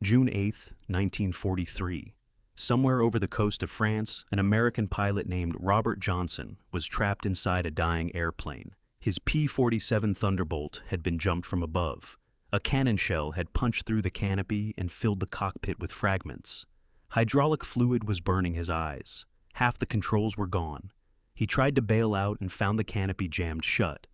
June 8, 1943. Somewhere over the coast of France, an American pilot named Robert Johnson was trapped inside a dying airplane. His P-47 Thunderbolt had been jumped from above. A cannon shell had punched through the canopy and filled the cockpit with fragments. Hydraulic fluid was burning his eyes. Half the controls were gone. He tried to bail out and found the canopy jammed shut.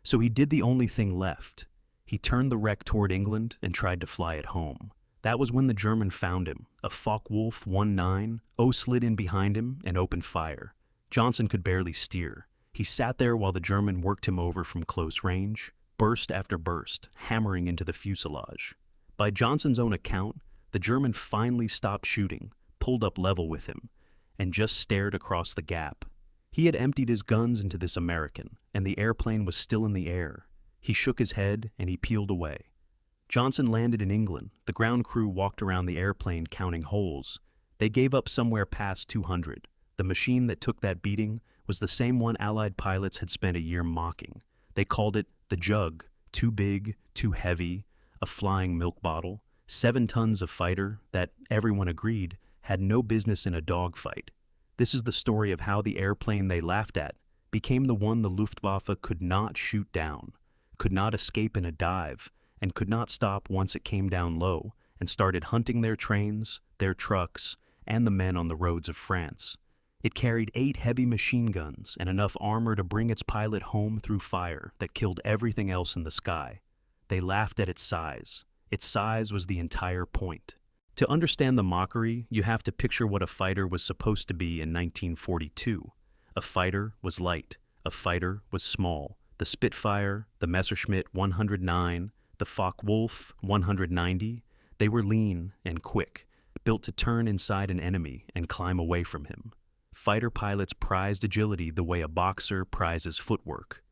So he did the only thing left. He turned the wreck toward England and tried to fly it home. That was when the German found him. A Focke-Wulf 19 slid in behind him and opened fire. Johnson could barely steer. He sat there while the German worked him over from close range, burst after burst, hammering into the fuselage. By Johnson's own account, the German finally stopped shooting, pulled up level with him, and just stared across the gap. He had emptied his guns into this American, and the airplane was still in the air. He shook his head and he peeled away. Johnson landed in England. The ground crew walked around the airplane counting holes. They gave up somewhere past 200. The machine that took that beating was the same one Allied pilots had spent a year mocking. They called it the Jug, too big, too heavy, a flying milk bottle, 7 tons of fighter that, everyone agreed, had no business in a dogfight. This is the story of how the airplane they laughed at became the one the Luftwaffe could not shoot down, could not escape in a dive, and could not stop once it came down low and started hunting their trains, their trucks, and the men on the roads of France. It carried 8 heavy machine guns and enough armor to bring its pilot home through fire that killed everything else in the sky. They laughed at its size. Its size was the entire point. To understand the mockery, you have to picture what a fighter was supposed to be in 1942. A fighter was light. A fighter was small. The Spitfire, the Messerschmitt 109, the Focke-Wulf 190, they were lean and quick, built to turn inside an enemy and climb away from him. Fighter pilots prized agility the way a boxer prizes footwork.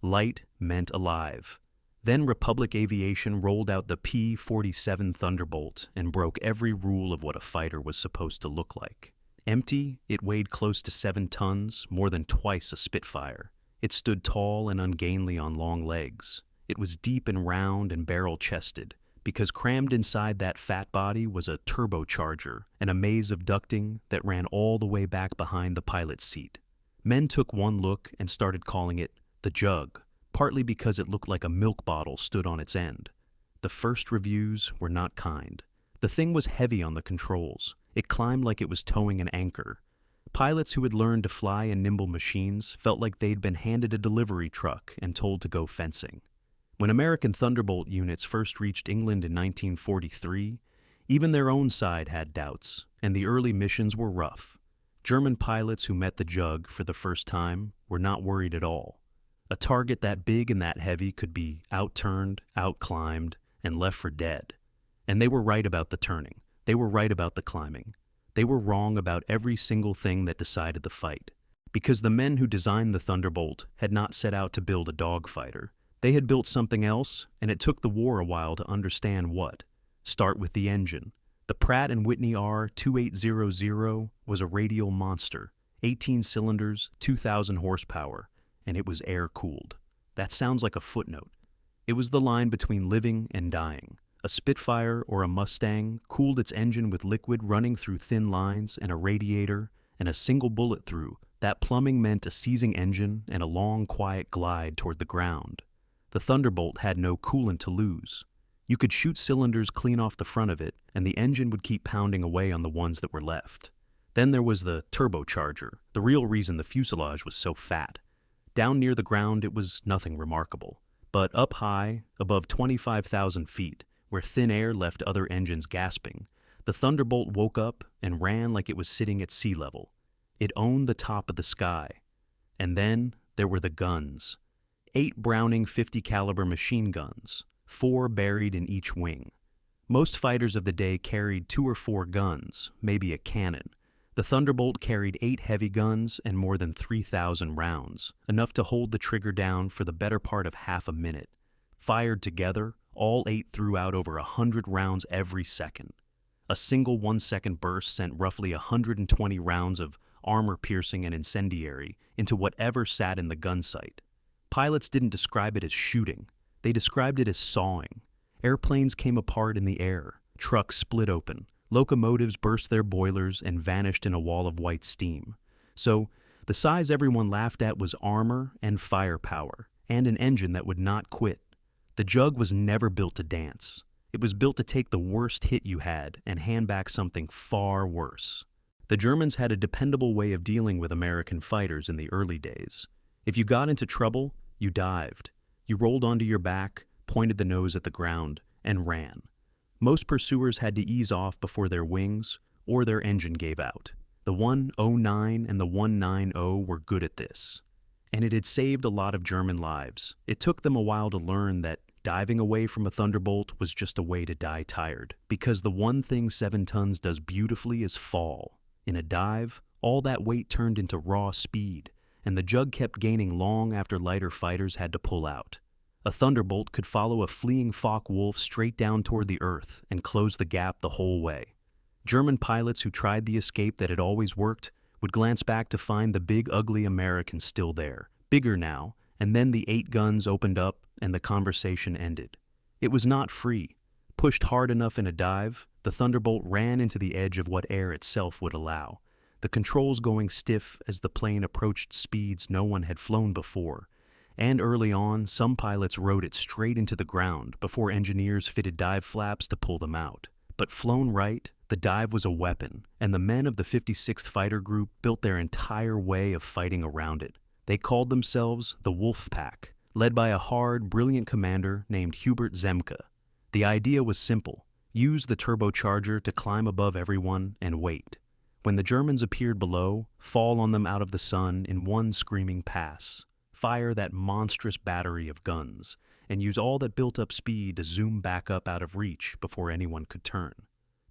Light meant alive. Then Republic Aviation rolled out the P-47 Thunderbolt and broke every rule of what a fighter was supposed to look like. Empty, it weighed close to 7 tons, more than twice a Spitfire. It stood tall and ungainly on long legs. It was deep and round and barrel-chested, because crammed inside that fat body was a turbocharger and a maze of ducting that ran all the way back behind the pilot's seat. Men took one look and started calling it the Jug, partly because it looked like a milk bottle stood on its end. The first reviews were not kind. The thing was heavy on the controls. It climbed like it was towing an anchor. Pilots who had learned to fly in nimble machines felt like they'd been handed a delivery truck and told to go fencing. When American Thunderbolt units first reached England in 1943, even their own side had doubts, and the early missions were rough. German pilots who met the Jug for the first time were not worried at all. A target that big and that heavy could be outturned, outclimbed, and left for dead. And they were right about the turning. They were right about the climbing. They were wrong about every single thing that decided the fight. Because the men who designed the Thunderbolt had not set out to build a dogfighter. They had built something else, and it took the war a while to understand what. Start with the engine. The Pratt & Whitney R2800 was a radial monster, 18 cylinders, 2,000 horsepower, and it was air-cooled. That sounds like a footnote. It was the line between living and dying. A Spitfire or a Mustang cooled its engine with liquid running through thin lines and a radiator and a single bullet through. That plumbing meant a seizing engine and a long, quiet glide toward the ground. The Thunderbolt had no coolant to lose. You could shoot cylinders clean off the front of it, and the engine would keep pounding away on the ones that were left. Then there was the turbocharger, the real reason the fuselage was so fat. Down near the ground it was nothing remarkable. But up high, above 25,000 feet, where thin air left other engines gasping, the Thunderbolt woke up and ran like it was sitting at sea level. It owned the top of the sky. And then there were the guns. 8 Browning 50 caliber machine guns, 4 buried in each wing. Most fighters of the day carried 2 or 4 guns, maybe a cannon. The Thunderbolt carried 8 heavy guns and more than 3,000 rounds, enough to hold the trigger down for the better part of half a minute. Fired together, all 8 threw out over 100 rounds every second. A single 1-second burst sent roughly 120 rounds of armor-piercing and incendiary into whatever sat in the gun sight. Pilots didn't describe it as shooting. They described it as sawing. Airplanes came apart in the air. trucks split open, locomotives burst their boilers and vanished in a wall of white steam. So, the size everyone laughed at was armor and firepower, and an engine that would not quit. The Jug was never built to dance. It was built to take the worst hit you had and hand back something far worse. The Germans had a dependable way of dealing with American fighters in the early days. If you got into trouble, you dived. You rolled onto your back, pointed the nose at the ground, and ran. Most pursuers had to ease off before their wings or their engine gave out. The 109 and the 190 were good at this, and it had saved a lot of German lives. It took them a while to learn that diving away from a Thunderbolt was just a way to die tired, because the one thing 7 tons does beautifully is fall. In a dive, all that weight turned into raw speed, and the Jug kept gaining long after lighter fighters had to pull out. A Thunderbolt could follow a fleeing Focke-Wulf straight down toward the earth and close the gap the whole way. German pilots who tried the escape that had always worked would glance back to find the big ugly American still there, bigger now, and then the 8 guns opened up and the conversation ended. It was not free. Pushed hard enough in a dive, the Thunderbolt ran into the edge of what air itself would allow, the controls going stiff as the plane approached speeds no one had flown before. And early on, some pilots rode it straight into the ground before engineers fitted dive flaps to pull them out. But flown right, the dive was a weapon, and the men of the 56th Fighter Group built their entire way of fighting around it. They called themselves the Wolfpack, led by a hard, brilliant commander named Hubert Zemke. The idea was simple: use the turbocharger to climb above everyone and wait. When the Germans appeared below, fall on them out of the sun in one screaming pass. Fire that monstrous battery of guns, and use all that built-up speed to zoom back up out of reach before anyone could turn.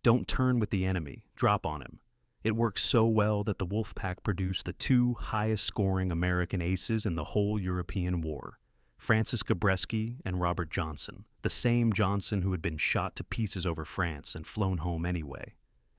Don't turn with the enemy, drop on him. It worked so well that the Wolfpack produced the 2 highest-scoring American aces in the whole European war, Francis Gabreski and Robert Johnson, the same Johnson who had been shot to pieces over France and flown home anyway.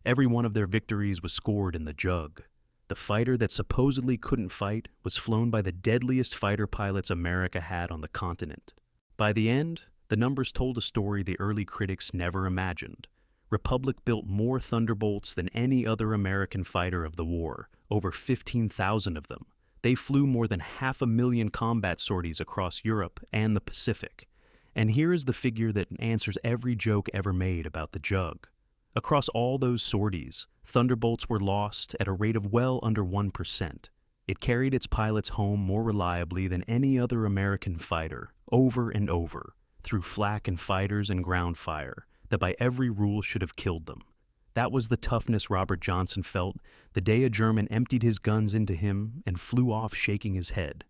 Every one of their victories was scored in the Jug. The fighter that supposedly couldn't fight was flown by the deadliest fighter pilots America had on the continent. By the end, the numbers told a story the early critics never imagined. Republic built more Thunderbolts than any other American fighter of the war, over 15,000 of them. They flew more than 500,000 combat sorties across Europe and the Pacific. And here is the figure that answers every joke ever made about the Jug. Across all those sorties, Thunderbolts were lost at a rate of well under 1%. It carried its pilots home more reliably than any other American fighter, over and over, through flak and fighters and ground fire, that by every rule should have killed them. That was the toughness Robert Johnson felt the day a German emptied his guns into him and flew off shaking his head.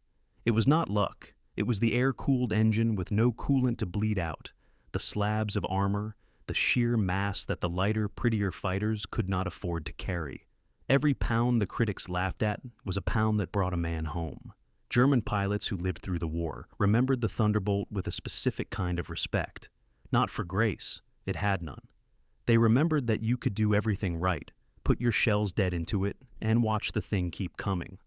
It was not luck. It was the air-cooled engine with no coolant to bleed out, the slabs of armor, the sheer mass that the lighter, prettier fighters could not afford to carry. Every pound the critics laughed at was a pound that brought a man home. German pilots who lived through the war remembered the Thunderbolt with a specific kind of respect. Not for grace. It had none. They remembered that you could do everything right, put your shells dead into it, and watch the thing keep coming.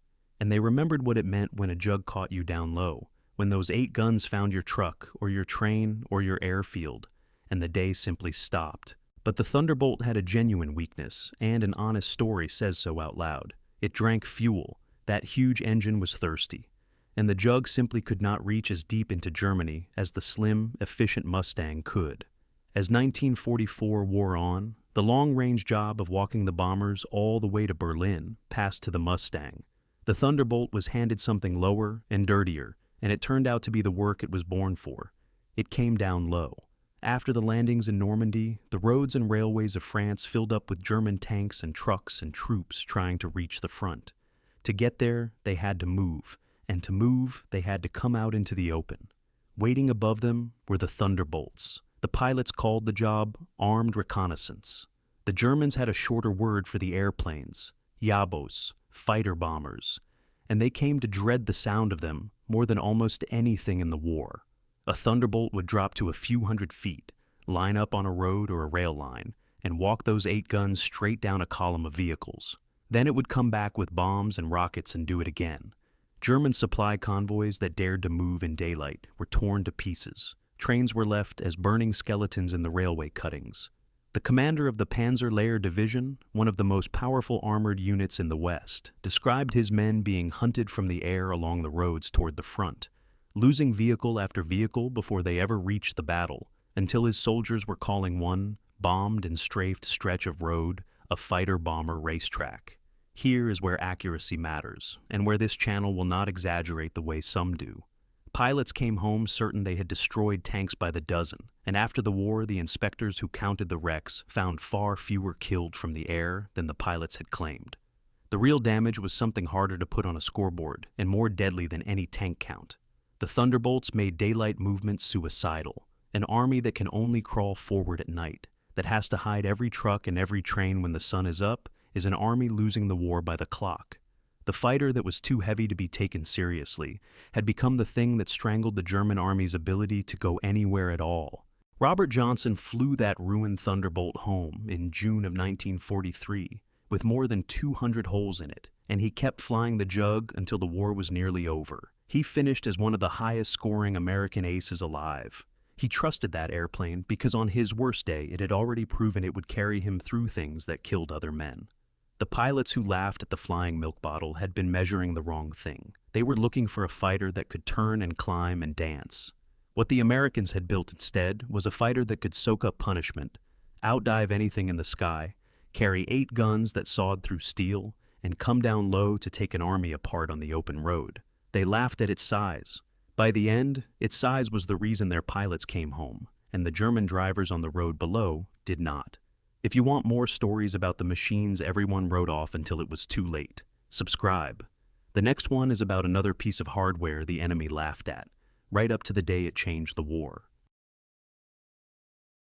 And they remembered what it meant when a Jug caught you down low, when those 8 guns found your truck, or your train, or your airfield, and the day simply stopped. But the Thunderbolt had a genuine weakness, and an honest story says so out loud. It drank fuel. That huge engine was thirsty. And the Jug simply could not reach as deep into Germany as the slim, efficient Mustang could. As 1944 wore on, the long-range job of walking the bombers all the way to Berlin passed to the Mustang. The Thunderbolt was handed something lower and dirtier, and it turned out to be the work it was born for. It came down low. After the landings in Normandy, the roads and railways of France filled up with German tanks and trucks and troops trying to reach the front. To get there, they had to move, and to move, they had to come out into the open. Waiting above them were the Thunderbolts. The pilots called the job armed reconnaissance. The Germans had a shorter word for the airplanes, Jabos, fighter bombers, and they came to dread the sound of them more than almost anything in the war. A Thunderbolt would drop to a few hundred feet, line up on a road or a rail line, and walk those 8 guns straight down a column of vehicles. Then it would come back with bombs and rockets and do it again. German supply convoys that dared to move in daylight were torn to pieces. Trains were left as burning skeletons in the railway cuttings. The commander of the Panzer Division, one of the most powerful armored units in the West, described his men being hunted from the air along the roads toward the front, losing vehicle after vehicle before they ever reached the battle, until his soldiers were calling one bombed and strafed stretch of road a fighter-bomber racetrack. Here is where accuracy matters, and where this channel will not exaggerate the way some do. Pilots came home certain they had destroyed tanks by the dozen, and after the war, the inspectors who counted the wrecks found far fewer killed from the air than the pilots had claimed. The real damage was something harder to put on a scoreboard and more deadly than any tank count. The Thunderbolts made daylight movement suicidal, an army that can only crawl forward at night, that has to hide every truck and every train when the sun is up, is an army losing the war by the clock. The fighter that was too heavy to be taken seriously had become the thing that strangled the German army's ability to go anywhere at all. Robert Johnson flew that ruined Thunderbolt home in June of 1943 with more than 200 holes in it, and he kept flying the jug until the war was nearly over. He finished as one of the highest-scoring American aces alive. He trusted that airplane because on his worst day it had already proven it would carry him through things that killed other men. The pilots who laughed at the flying milk bottle had been measuring the wrong thing. They were looking for a fighter that could turn and climb and dance. What the Americans had built instead was a fighter that could soak up punishment, outdive anything in the sky, carry 8 guns that sawed through steel, and come down low to take an army apart on the open road. They laughed at its size. By the end, its size was the reason their pilots came home, and the German drivers on the road below did not. If you want more stories about the machines everyone wrote off until it was too late, subscribe. The next one is about another piece of hardware the enemy laughed at, right up to the day it changed the war.